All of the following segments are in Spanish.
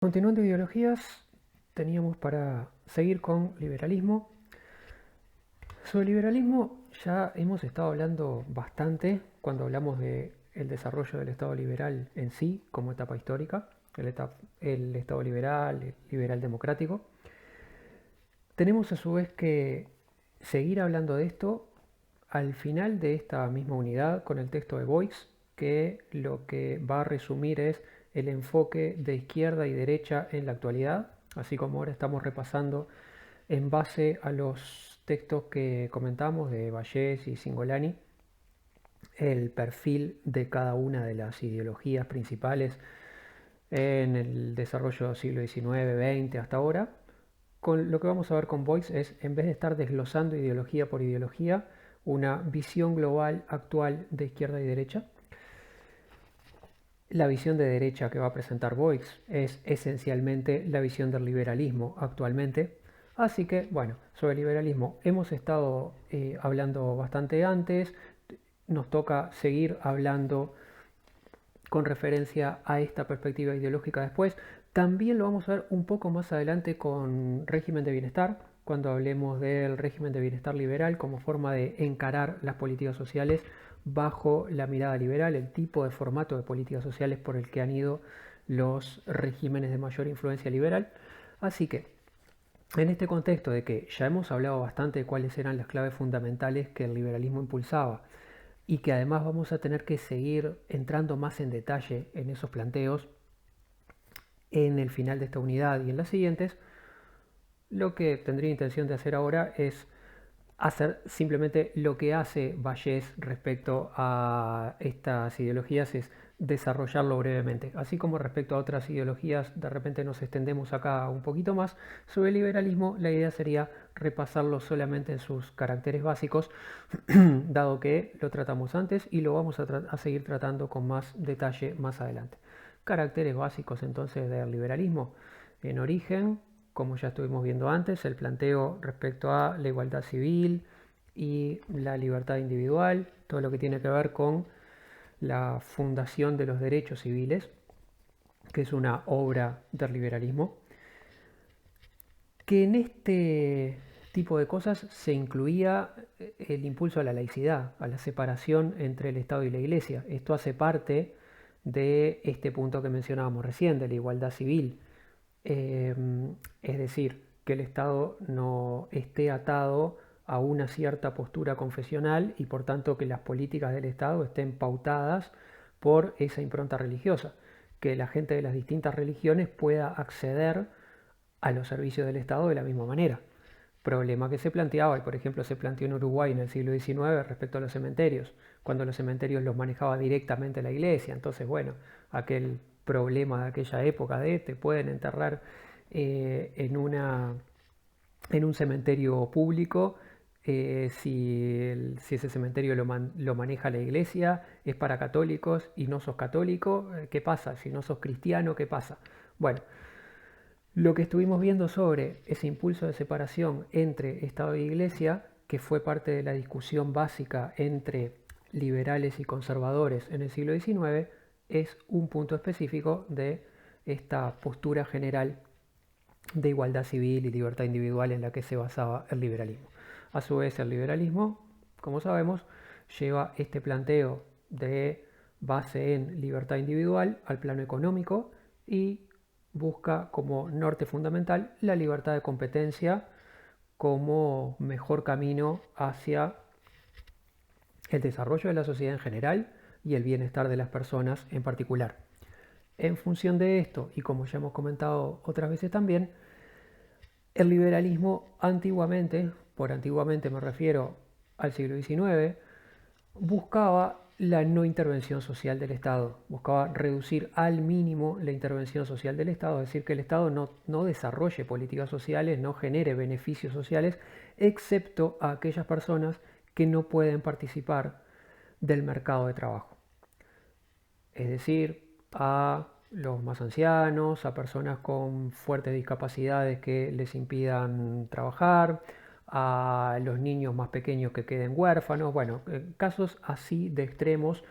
Continuando ideologías, teníamos para seguir con liberalismo. Sobre liberalismo ya hemos estado hablando bastante cuando hablamos de el desarrollo del Estado liberal en sí como etapa histórica, el Estado liberal, el liberal democrático. Tenemos a su vez que seguir hablando de esto al final de esta misma unidad con el texto de Boix, que lo que va a resumir es el enfoque de izquierda y derecha en la actualidad, así como ahora estamos repasando en base a los textos que comentamos de Vallés y Cingolani, el perfil de cada una de las ideologías principales en el desarrollo del siglo XIX, XX hasta ahora. Con lo que vamos a ver con Boix es, en vez de estar desglosando ideología por ideología, una visión global actual de izquierda y derecha. La visión de derecha que va a presentar Boix es esencialmente la visión del liberalismo actualmente. Así que, bueno, sobre el liberalismo hemos estado hablando bastante antes, nos toca seguir hablando con referencia a esta perspectiva ideológica después. También lo vamos a ver un poco más adelante con régimen de bienestar, cuando hablemos del régimen de bienestar liberal como forma de encarar las políticas sociales bajo la mirada liberal, el tipo de formato de políticas sociales por el que han ido los regímenes de mayor influencia liberal. Así que, en este contexto de que ya hemos hablado bastante de cuáles eran las claves fundamentales que el liberalismo impulsaba, y que además vamos a tener que seguir entrando más en detalle en esos planteos en el final de esta unidad y en las siguientes, lo que tendría intención de hacer ahora es hacer simplemente lo que hace Vallés respecto a estas ideologías, es desarrollarlo brevemente. Así como respecto a otras ideologías, de repente nos extendemos acá un poquito más. Sobre el liberalismo, la idea sería repasarlo solamente en sus caracteres básicos, dado que lo tratamos antes y lo vamos a seguir tratando con más detalle más adelante. Caracteres básicos entonces del liberalismo. En origen, como ya estuvimos viendo antes, el planteo respecto a la igualdad civil y la libertad individual, todo lo que tiene que ver con la fundación de los derechos civiles, que es una obra del liberalismo, que en este tipo de cosas se incluía el impulso a la laicidad, a la separación entre el Estado y la Iglesia. Esto hace parte de este punto que mencionábamos recién, de la igualdad civil. Eh, es decir, que el Estado no esté atado a una cierta postura confesional y por tanto que las políticas del Estado estén pautadas por esa impronta religiosa, que la gente de las distintas religiones pueda acceder a los servicios del Estado de la misma manera. Problema que se planteaba, y por ejemplo se planteó en Uruguay en el siglo XIX respecto a los cementerios, cuando los cementerios los manejaba directamente la iglesia. Entonces, bueno, aquel problema de aquella época de te pueden enterrar en un cementerio público, si ese cementerio lo maneja la iglesia, es para católicos y no sos católico, ¿qué pasa? Si no sos cristiano, ¿qué pasa? Bueno, lo que estuvimos viendo sobre ese impulso de separación entre Estado e Iglesia, que fue parte de la discusión básica entre liberales y conservadores en el siglo XIX, es un punto específico de esta postura general de igualdad civil y libertad individual en la que se basaba el liberalismo. A su vez, el liberalismo, como sabemos, lleva este planteo de base en libertad individual al plano económico y busca como norte fundamental la libertad de competencia como mejor camino hacia el desarrollo de la sociedad en general y el bienestar de las personas en particular. En función de esto, y como ya hemos comentado otras veces también, el liberalismo antiguamente, por antiguamente me refiero al siglo XIX, buscaba la no intervención social del Estado, buscaba reducir al mínimo la intervención social del Estado, es decir, que el Estado no desarrolle políticas sociales, no genere beneficios sociales, excepto a aquellas personas que no pueden participar del mercado de trabajo. Es decir, a los más ancianos, a personas con fuertes discapacidades que les impidan trabajar, a los niños más pequeños que queden huérfanos, bueno, casos así de extremos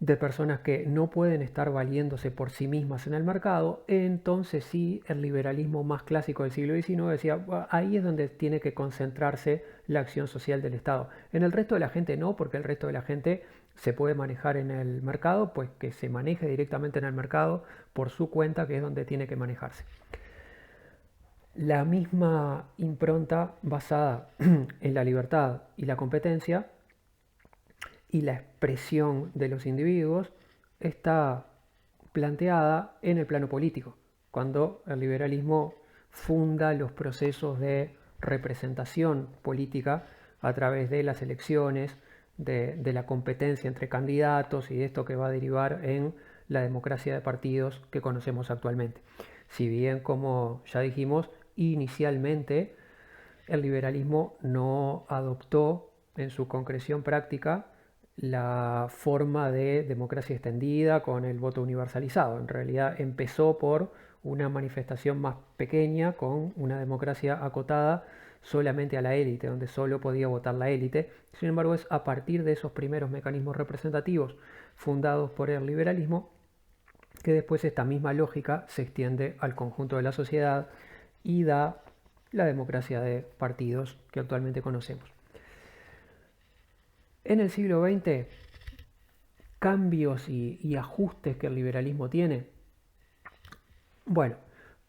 de personas que no pueden estar valiéndose por sí mismas en el mercado, entonces sí, el liberalismo más clásico del siglo XIX decía, ahí es donde tiene que concentrarse la acción social del Estado. En el resto de la gente no, porque el resto de la gente se puede manejar en el mercado, pues que se maneje directamente en el mercado por su cuenta, que es donde tiene que manejarse. La misma impronta basada en la libertad y la competencia y la expresión de los individuos está planteada en el plano político, cuando el liberalismo funda los procesos de representación política a través de las elecciones, de la competencia entre candidatos y de esto que va a derivar en la democracia de partidos que conocemos actualmente. Si bien, como ya dijimos, inicialmente el liberalismo no adoptó en su concreción práctica la forma de democracia extendida con el voto universalizado. En realidad empezó por una manifestación más pequeña con una democracia acotada solamente a la élite, donde solo podía votar la élite. Sin embargo, es a partir de esos primeros mecanismos representativos fundados por el liberalismo que después esta misma lógica se extiende al conjunto de la sociedad y da la democracia de partidos que actualmente conocemos. En el siglo XX, cambios y ajustes que el liberalismo tiene. Bueno,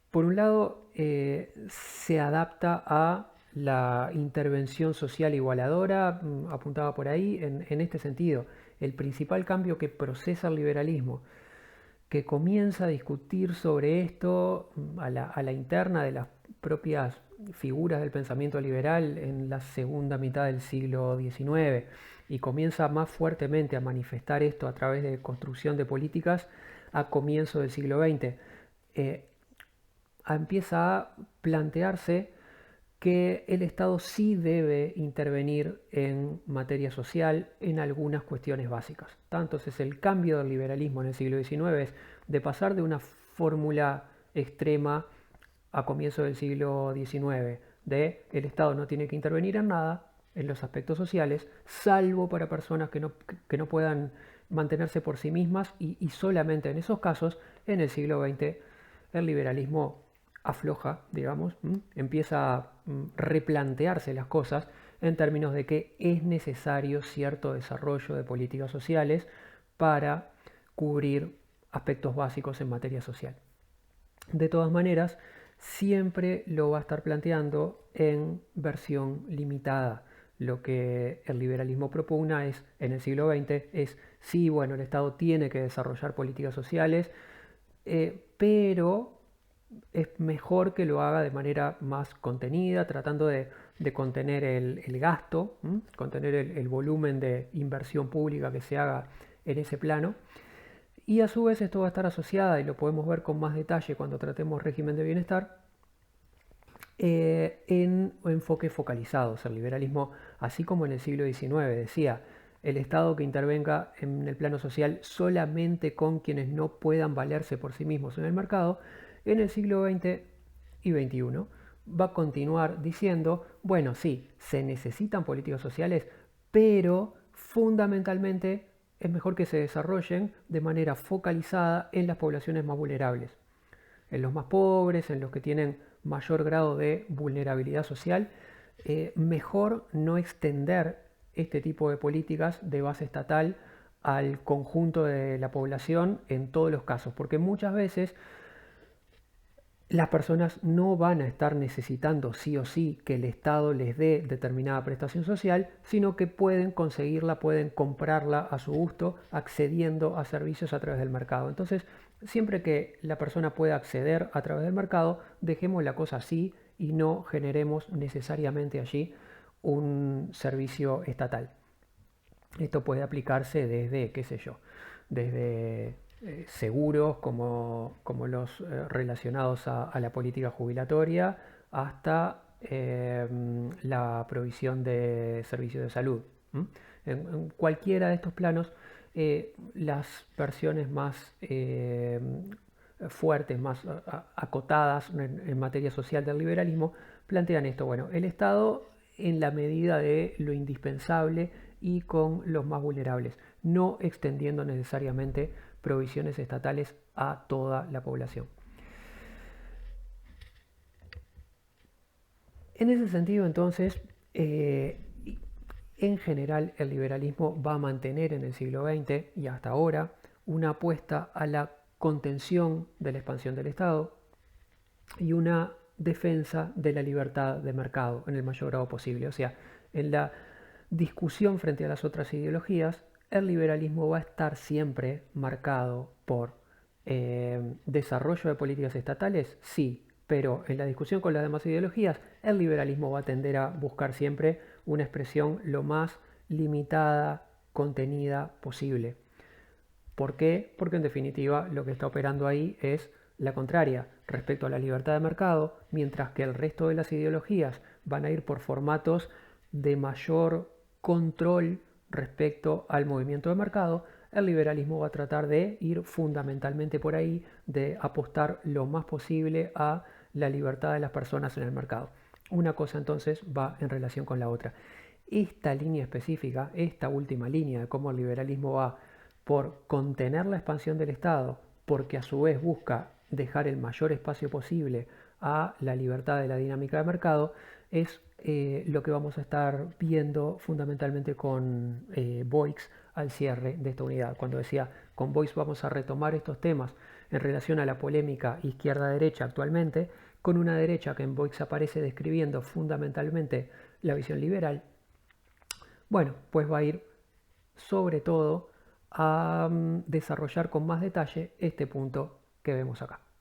por un lado, se adapta a la intervención social igualadora, apuntaba por ahí, en este sentido. El principal cambio que procesa el liberalismo, que comienza a discutir sobre esto a la interna de las propias figuras del pensamiento liberal en la segunda mitad del siglo XIX y comienza más fuertemente a manifestar esto a través de construcción de políticas a comienzo del siglo XX. Eh, Empieza a plantearse que el Estado sí debe intervenir en materia social en algunas cuestiones básicas. Entonces el cambio del liberalismo en el siglo XIX es de pasar de una fórmula extrema a comienzo del siglo XIX de el Estado no tiene que intervenir en nada en los aspectos sociales, salvo para personas que no puedan mantenerse por sí mismas y solamente en esos casos, en el siglo XX, el liberalismo afloja, digamos, empieza a replantearse las cosas en términos de que es necesario cierto desarrollo de políticas sociales para cubrir aspectos básicos en materia social. De todas maneras, siempre lo va a estar planteando en versión limitada. Lo que el liberalismo propugna es, en el siglo XX, es sí, bueno, el Estado tiene que desarrollar políticas sociales, pero es mejor que lo haga de manera más contenida, tratando de contener el gasto, contener el volumen de inversión pública que se haga en ese plano. Y a su vez esto va a estar asociada, y lo podemos ver con más detalle cuando tratemos régimen de bienestar, en enfoques focalizados. El liberalismo, así como en el siglo XIX, decía el Estado que intervenga en el plano social solamente con quienes no puedan valerse por sí mismos en el mercado, en el siglo XX y XXI va a continuar diciendo, bueno, sí, se necesitan políticas sociales, pero fundamentalmente es mejor que se desarrollen de manera focalizada en las poblaciones más vulnerables, en los más pobres, en los que tienen mayor grado de vulnerabilidad social. Mejor no extender este tipo de políticas de base estatal al conjunto de la población en todos los casos, porque muchas veces las personas no van a estar necesitando sí o sí que el Estado les dé determinada prestación social, sino que pueden conseguirla, pueden comprarla a su gusto, accediendo a servicios a través del mercado. Entonces, siempre que la persona pueda acceder a través del mercado, dejemos la cosa así y no generemos necesariamente allí un servicio estatal. Esto puede aplicarse desde, qué sé yo, desde seguros como los relacionados a la política jubilatoria hasta la provisión de servicios de salud. En cualquiera de estos planos, las versiones más fuertes, más acotadas en materia social del liberalismo, plantean esto. Bueno, el Estado en la medida de lo indispensable y con los más vulnerables. no extendiendo necesariamente provisiones estatales a toda la población. En ese sentido, entonces, en general el liberalismo va a mantener en el siglo XX y hasta ahora una apuesta a la contención de la expansión del Estado y una defensa de la libertad de mercado en el mayor grado posible. O sea, en la discusión frente a las otras ideologías, el liberalismo va a estar siempre marcado por desarrollo de políticas estatales, sí, pero en la discusión con las demás ideologías, el liberalismo va a tender a buscar siempre una expresión lo más limitada, contenida posible. ¿Por qué? Porque en definitiva lo que está operando ahí es la contraria respecto a la libertad de mercado, mientras que el resto de las ideologías van a ir por formatos de mayor control respecto al movimiento de mercado, el liberalismo va a tratar de ir fundamentalmente por ahí, de apostar lo más posible a la libertad de las personas en el mercado. Una cosa entonces va en relación con la otra. Esta línea específica, esta última línea de cómo el liberalismo va por contener la expansión del Estado, porque a su vez busca dejar el mayor espacio posible a la libertad de la dinámica de mercado, es lo que vamos a estar viendo fundamentalmente con Boix al cierre de esta unidad. Cuando decía, con Boix vamos a retomar estos temas en relación a la polémica izquierda-derecha actualmente, con una derecha que en Boix aparece describiendo fundamentalmente la visión liberal, bueno, pues va a ir sobre todo a desarrollar con más detalle este punto que vemos acá.